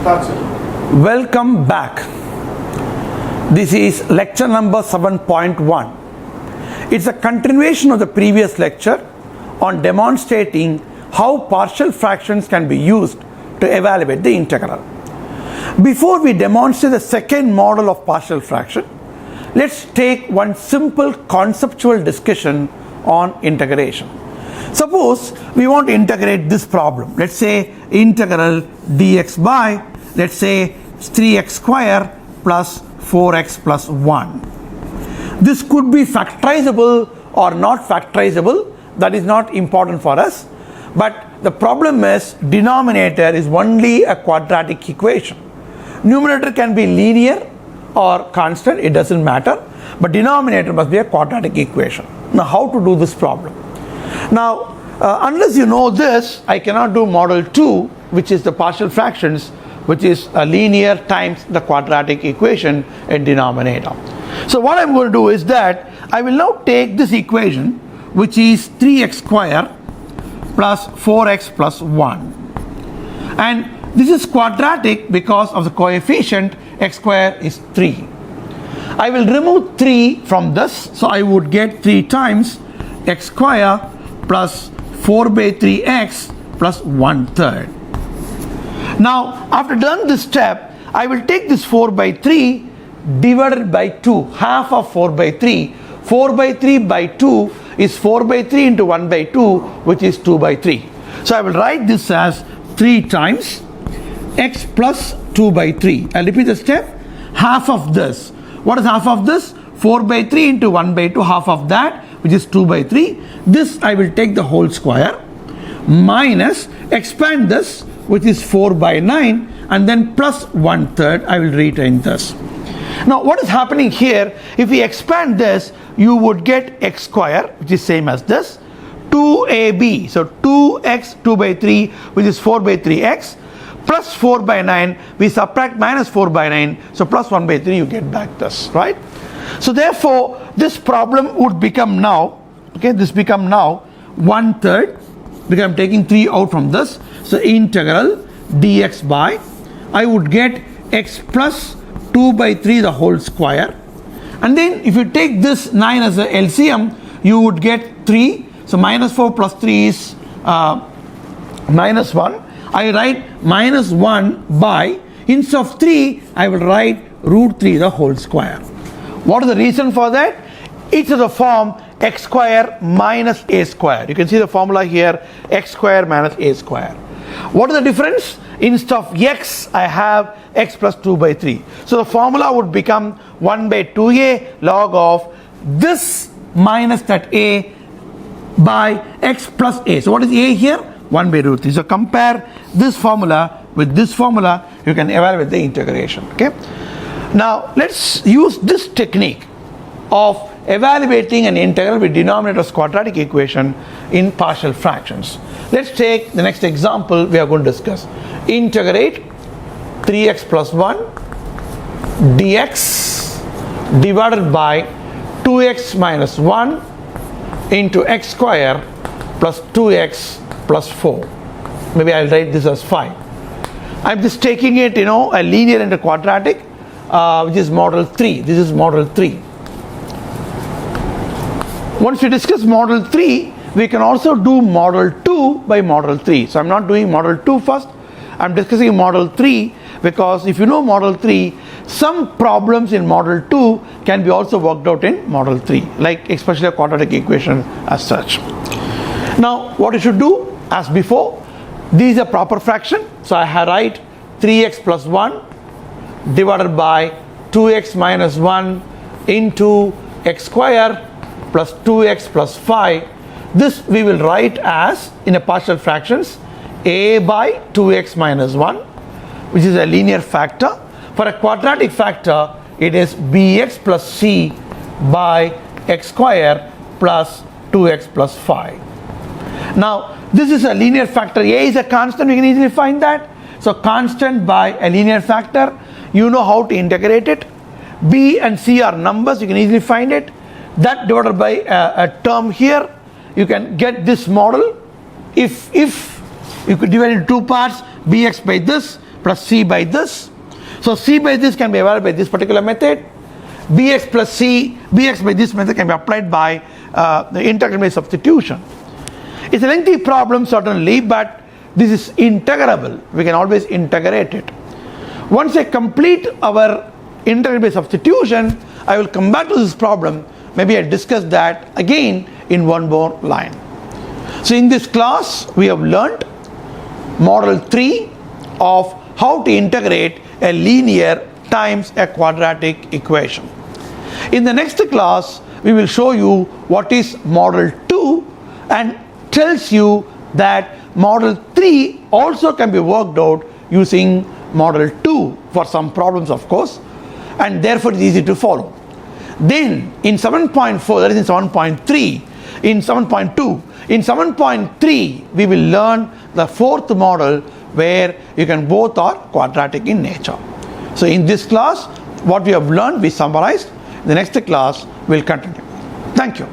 Start, sir. Welcome back. This is lecture number 7.1. It's a continuation of the previous lecture on demonstrating how partial fractions can be used to evaluate the integral. Before we demonstrate the second model of partial fraction, let's take one simple conceptual discussion on integration. Suppose we want to integrate this problem. Let's say integral dx by, let's say 3x square plus 4x plus 1. This could be factorizable or not factorizable. That is not important for us. But the problem is denominator is only a quadratic equation. Numerator can be linear or constant, it doesn't matter. But denominator must be a quadratic equation. Now how to do this problem? Now unless you know this, I cannot do model 2, which is the partial fractions, which is a linear times the quadratic equation in denominator. So what I'm going to do is that I will now take this equation, which is 3x square plus 4x plus 1. And this is quadratic because of the coefficient x square is 3. I will remove 3 from this, so I would get 3 times x square plus 4 by 3x plus 1/3. Now after done this step, I will take this 4 by 3 divided by 2, half of 4 by 3. 4 by 3 by 2 is 4 by 3 into 1 by 2, which is 2 by 3. So I will write this as 3 times x plus 2 by 3. I'll repeat the step. Half of this. What is half of this? 4 by 3 into 1 by 2, half of that, which is 2 by 3. This I will take the whole square minus expand this, which is 4 by 9, and then plus 1/3. I will retain this. Now what is happening here? If we expand this, you would get x square, which is same as this, 2ab, so 2x 2 by 3, which is 4 by 3x, plus 4 by 9, we subtract minus 4 by 9, so plus 1 by 3, you get back this, right? So therefore this problem would become now, okay, this become now 1/3, because I'm taking 3 out from this. So integral dx by, I would get x plus 2 by 3 the whole square, and then if you take this 9 as a LCM, you would get 3. So minus 4 plus 3 is minus 1. I write minus 1 by, instead of 3 I will write root 3 the whole square. What is the reason for that? It's of the form x square minus a square. You can see the formula here, x square minus a square. What is the difference? Instead of x, I have x plus 2 by 3. So the formula would become 1 by 2a log of this minus that a by x plus a. So what is a here? 1 by root 3. So compare this formula with this formula, you can evaluate the integration. Okay. Now let's use this technique of evaluating an integral with denominator's quadratic equation in partial fractions. Let's take the next example we are going to discuss. Integrate 3x plus 1 dx divided by 2x minus 1 into x square plus 2x plus 4. Maybe I'll write this as 5. I'm just taking it, a linear and a quadratic, which is model 3. This is model 3. Once we discuss model 3, we can also do model 2 by model 3. So I'm not doing model 2 first. I'm discussing model 3 because if you know model 3, some problems in model 2 can be also worked out in model 3, like especially a quadratic equation as such. Now what you should do, as before, this is a proper fraction. So I write 3x plus 1 divided by 2x minus 1 into x square plus 2x plus 5. This we will write as, in a partial fractions, a by 2x minus 1, which is a linear factor. For a quadratic factor, it is bx plus c by x square plus 2x plus 5. Now this is a linear factor. A is a constant, we can easily find that. So constant by a linear factor, you know how to integrate it. B and C are numbers, you can easily find it. That divided by a term here, you can get this model. If you could divide it into two parts, bx by this, plus c by this. So c by this can be evaluated by this particular method. Bx plus c, bx by this method can be applied by the integral by substitution. It's a lengthy problem certainly, but this is integrable. We can always integrate it. Once I complete our integral by substitution, I will come back to this problem. Maybe I discuss that again in one more line. So in this class, we have learnt model 3 of how to integrate a linear times a quadratic equation. In the next class, we will show you what is model 2 and tells you that model 3 also can be worked out using model 2 for some problems, of course, and therefore it is easy to follow. Then in 7.4, that is in 7.3, in 7.2, in 7.3 we will learn the fourth model where you can both are quadratic in nature. So in this class, what we have learned we summarized. The next class will continue. Thank you.